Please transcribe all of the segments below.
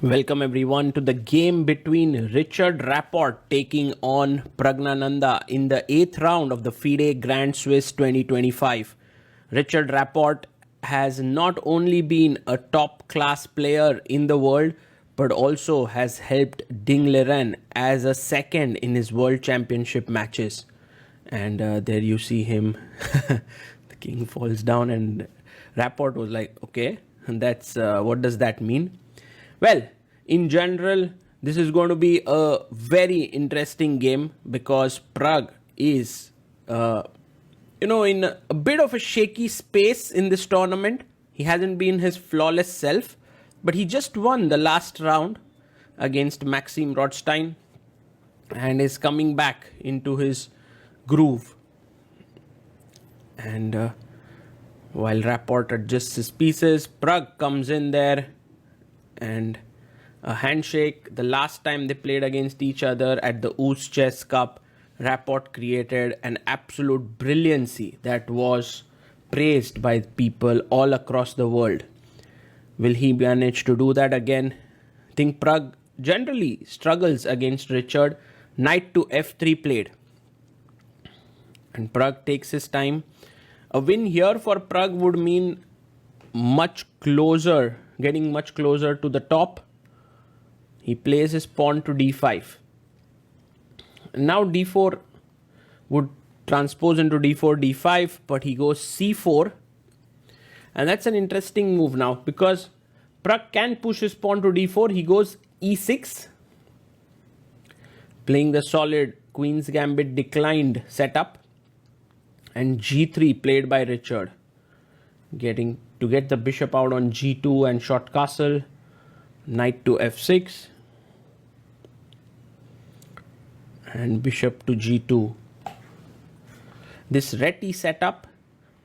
Welcome everyone to the game between Richard Rapport taking on Praggnanandhaa in the 8th round of the FIDE Grand Swiss 2025. Richard Rapport has not only been a top class player in the world but also has helped Ding Liren as a second in his world championship matches. And there you see him. The king falls down and Rapport was like, okay, that's what does that mean? Well, in general, this is going to be a very interesting game because Pragg is, in a bit of a shaky space in this tournament. He hasn't been his flawless self, but he just won the last round against Maxim Rothstein and is coming back into his groove. And while Rapport adjusts his pieces, Pragg comes in there and a handshake. The last time they played against each other at the Oos Chess Cup, Rapport created an absolute brilliancy that was praised by people all across the world. Will he manage to do that again? I think Pragg generally struggles against Richard. Knight to f3 played. And Pragg takes his time. A win here for Pragg would mean getting much closer to the top. He plays his pawn to d5. Now d4 would transpose into d4, d5, but he goes c4. And that's an interesting move now because Pragg can push his pawn to d4. He goes e6, playing the solid Queen's Gambit declined setup. And g3 played by Richard, getting to get the bishop out on g2 and short castle. Knight to f6 and bishop to g2. This Reti setup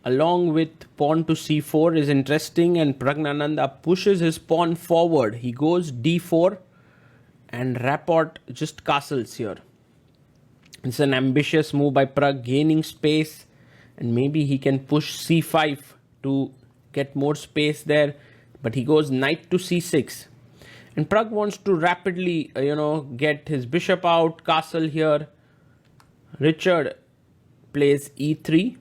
along with pawn to c4 is interesting, and Praggnanandhaa pushes his pawn forward. He goes d4 and Rapport just castles here. It's an ambitious move by Pragg, gaining space, and maybe he can push c5 to get more space there, but he goes knight to c6. And Pragg wants to rapidly, get his bishop out, castle here. Richard plays e3.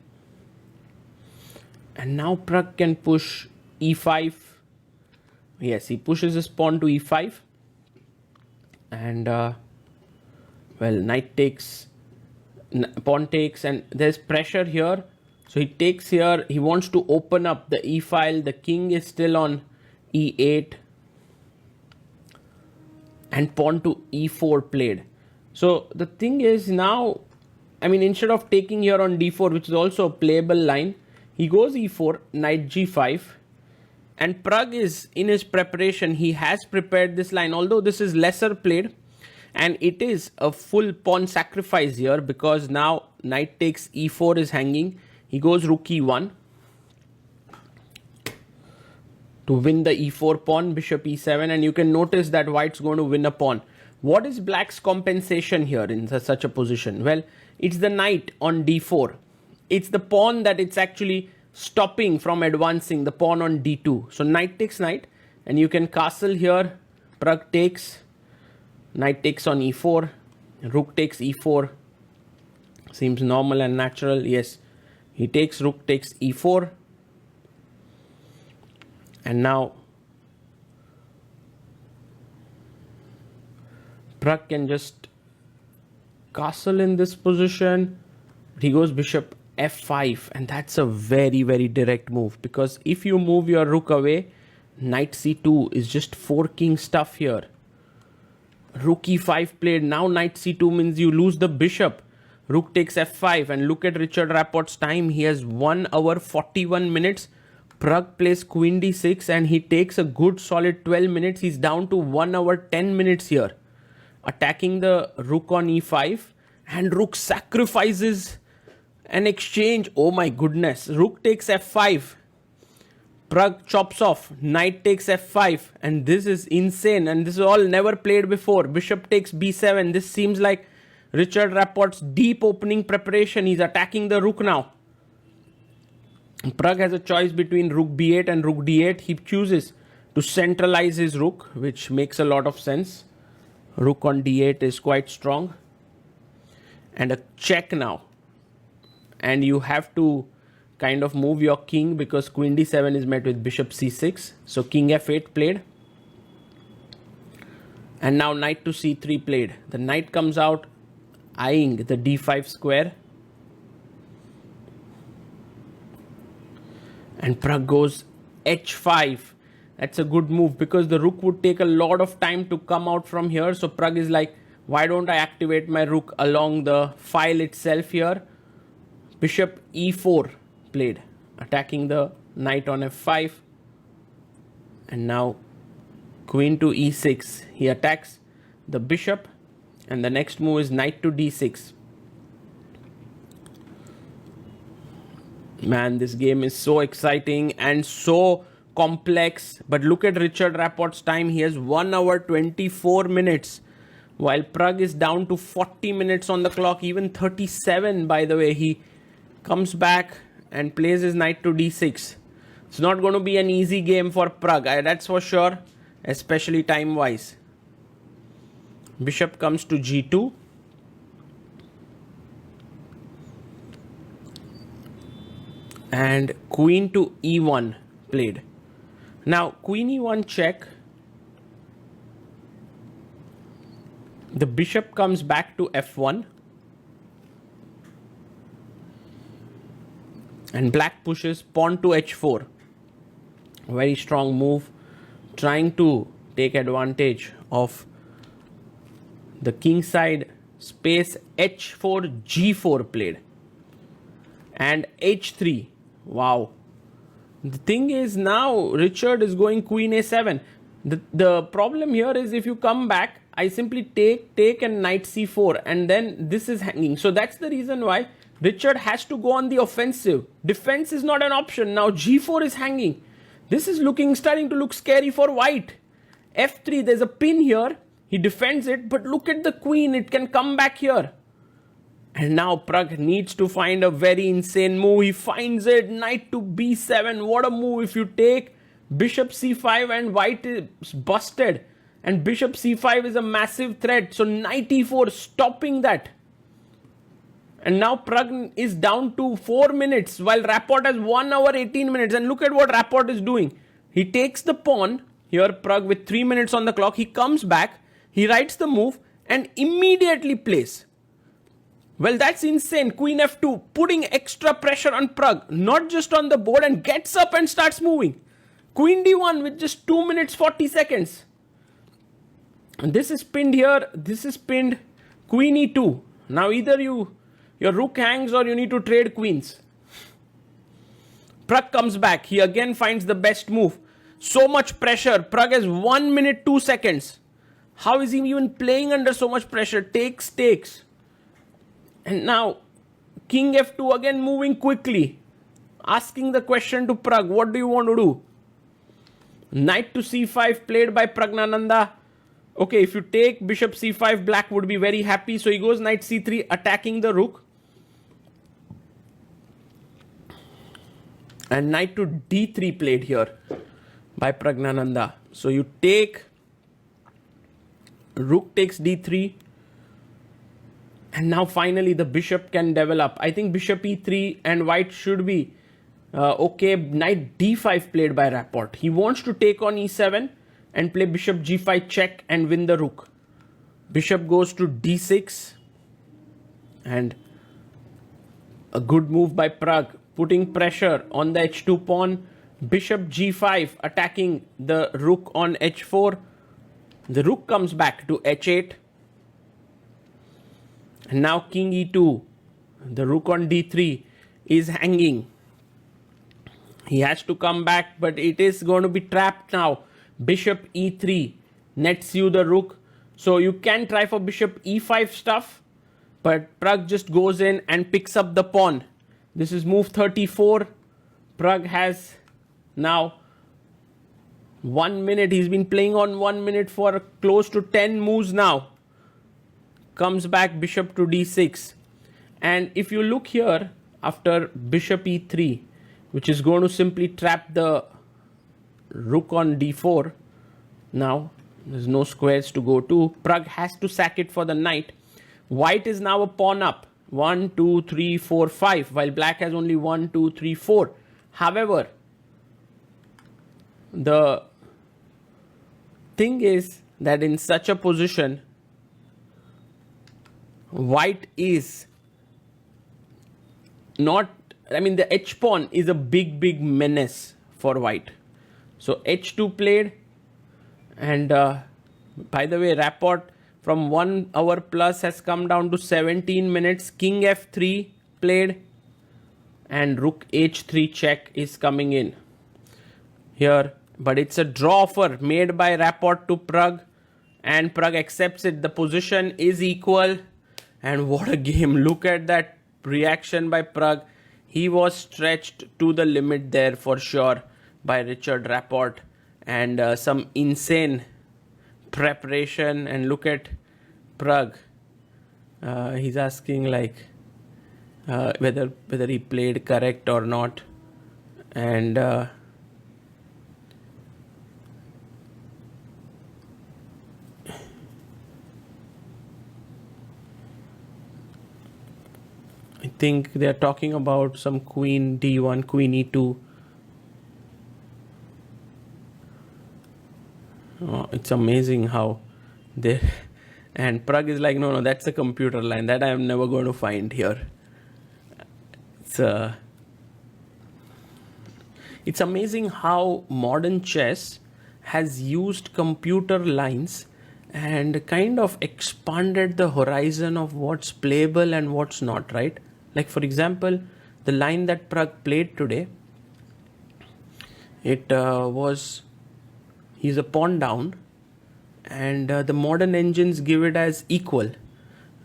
And now Pragg can push e5. Yes, he pushes his pawn to e5. And, knight takes, pawn takes, and there's pressure here. So he takes here. He wants to open up the e file. The king is still on e8. And pawn to e4 played. So the thing is now, instead of taking here on d4, which is also a playable line, he goes e4, knight g5. And Pragg is in his preparation. He has prepared this line, although this is lesser played. And it is a full pawn sacrifice here because now knight takes e4 is hanging. He goes rook e1 to win the e4 pawn, bishop e7, and you can notice that white's going to win a pawn. What is black's compensation here in such a position? Well, it's the knight on d4. It's the pawn that it's actually stopping from advancing, the pawn on d2. So knight takes knight, and you can castle here. Pragg takes, knight takes on e4, rook takes e4. Seems normal and natural. Yes, he takes, rook takes e4. And now Pragg can just castle in this position. He goes bishop f5, and that's a very, very direct move because if you move your rook away, knight c2 is just forking stuff here. Rook e5 played. Now knight c2 means you lose the bishop. Rook takes f5, and look at Richard Rapport's time. He has 1 hour 41 minutes. Pragg plays queen d6 and he takes a good solid 12 minutes. He's down to 1 hour 10 minutes here. Attacking the rook on e5, and rook sacrifices an exchange. Oh my goodness. Rook takes f5. Pragg chops off. Knight takes f5, and this is insane, and this is all never played before. Bishop takes b7. This seems like Richard Rapport's deep opening preparation. He's attacking the rook now. Pragg has a choice between rook b8 and rook d8. He chooses to to centralize his rook, which makes a lot of sense. Rook on d8 is quite strong. And a check now. And you have to kind of move your king because queen d7 is met with bishop c6. So king f8 played. And now knight to c3 played. The knight comes out eyeing the d5 square. And Pragg goes h5. That's a good move because the rook would take a lot of time to come out from here. So Pragg is like, why don't I activate my rook along the file itself here? Bishop e4 played, attacking the knight on f5. And now queen to e6. He attacks the bishop. And the next move is knight to d6. Man, this game is so exciting and so complex. But look at Richard Rapport's time. He has 1 hour 24 minutes. While Pragg is down to 40 minutes on the clock. Even 37, by the way. He comes back and plays his knight to d6. It's not going to be an easy game for Pragg. That's for sure. Especially time-wise. Bishop comes to g2. And queen to e1 played. Now, queen e1 check. The bishop comes back to f1. And black pushes pawn to h4. Very strong move. Trying to take advantage of the king side space. h4, g4 played. And h3. Wow. The thing is now Richard is going queen a7. The problem here is if you come back, I simply take and knight c4 and then this is hanging. So that's the reason why Richard has to go on the offensive. Defense is not an option. Now g4 is hanging. This is starting to look scary for white. f3, there's a pin here. He defends it, but look at the queen. It can come back here. And now Pragg needs to find a very insane move. He finds it. Knight to b7. What a move. If you take bishop c5 and white is busted. And bishop c5 is a massive threat. So knight e4 stopping that. And now Pragg is down to 4 minutes while Rapport has 1 hour 18 minutes. And look at what Rapport is doing. He takes the pawn. Here Pragg with 3 minutes on the clock. He comes back. He writes the move and immediately plays. Well, that's insane. Queen f2, putting extra pressure on Pragg, not just on the board, and gets up and starts moving. Queen d1 with just 2 minutes 40 seconds. And this is pinned here. This is pinned. Queen e2. Now either your rook hangs or you need to trade queens. Pragg comes back. He again finds the best move. So much pressure. Pragg has 1 minute 2 seconds. How is he even playing under so much pressure? Takes. And now, king f2 again moving quickly. Asking the question to Pragg, what do you want to do? Knight to c5 played by Praggnanandhaa. Okay, if you take bishop c5, black would be very happy. So he goes knight c3, attacking the rook. And knight to d3 played here by Praggnanandhaa. So you take, rook takes d3. And now finally the bishop can develop. I think bishop e3 and white should be okay. Knight d5 played by Rapport. He wants to take on e7 and play bishop g5 check and win the rook. Bishop goes to d6. And a good move by Pragg, putting pressure on the h2 pawn. Bishop g5 attacking the rook on h4. The rook comes back to h8. And now king e2, the rook on d3 is hanging. He has to come back, but it is going to be trapped now. Bishop e3 nets you the rook. So you can try for bishop e5 stuff, but Pragg just goes in and picks up the pawn. This is move 34. Pragg has now 1 minute. He's been playing on 1 minute for close to 10 moves now. Comes back bishop to d6. And if you look here after bishop e3, which is going to simply trap the rook on d4. Now there's no squares to go to. Pragg has to sack it for the knight. White is now a pawn up. 1, 2, 3, 4, 5, while black has only 1, 2, 3, 4. However, the thing is that in such a position, white is not, I mean, the h pawn is a big menace for white. So h2 played, and by the way, Rapport from 1 hour plus has come down to 17 minutes. King f3 played, and rook h3 check is coming in here. But it's a draw offer made by Rapport to Pragg, and Pragg accepts it. The position is equal, and what a game. Look at that reaction by Pragg. He was stretched to the limit there for sure by Richard Rapport, and some insane preparation. And look at Pragg. He's asking like whether he played correct or not, and I think they're talking about some queen d1, queen e2. Oh, it's amazing how they, and Pragg is like, no, that's a computer line that I am never going to find here. It's amazing how modern chess has used computer lines and kind of expanded the horizon of what's playable and what's not, right? Like, for example, the line that Pragg played today, it was, he's a pawn down, and the modern engines give it as equal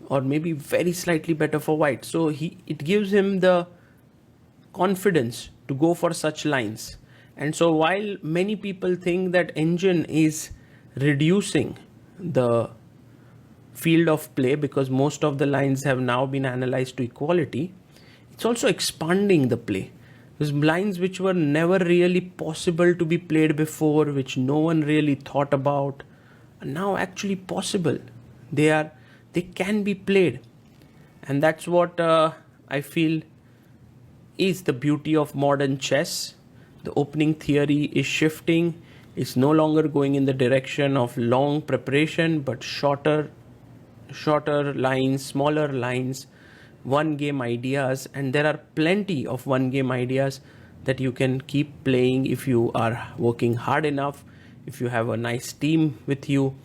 or maybe very slightly better for white. So it gives him the confidence to go for such lines. And so while many people think that engine is reducing the field of play because most of the lines have now been analyzed to equality, it's also expanding the play. There's lines which were never really possible to be played before, which no one really thought about, are now actually possible. They can be played, and that's what I feel is the beauty of modern chess. The opening theory is shifting. It's no longer going in the direction of long preparation, but shorter lines, smaller lines, one game ideas. And there are plenty of one game ideas that you can keep playing if you are working hard enough, if you have a nice team with you.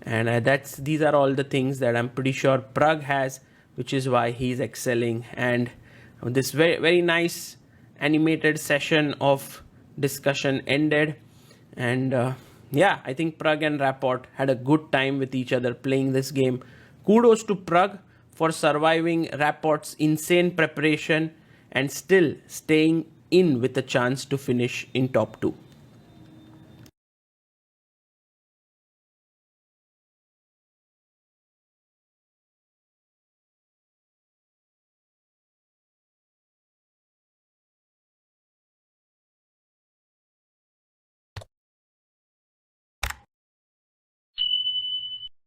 And these are all the things that I'm pretty sure Pragg has, which is why he's excelling. And this very nice animated session of discussion ended. And yeah, I think Pragg and Rapport had a good time with each other playing this game. Kudos to Pragg for surviving Rapport's insane preparation and still staying in with a chance to finish in top 2.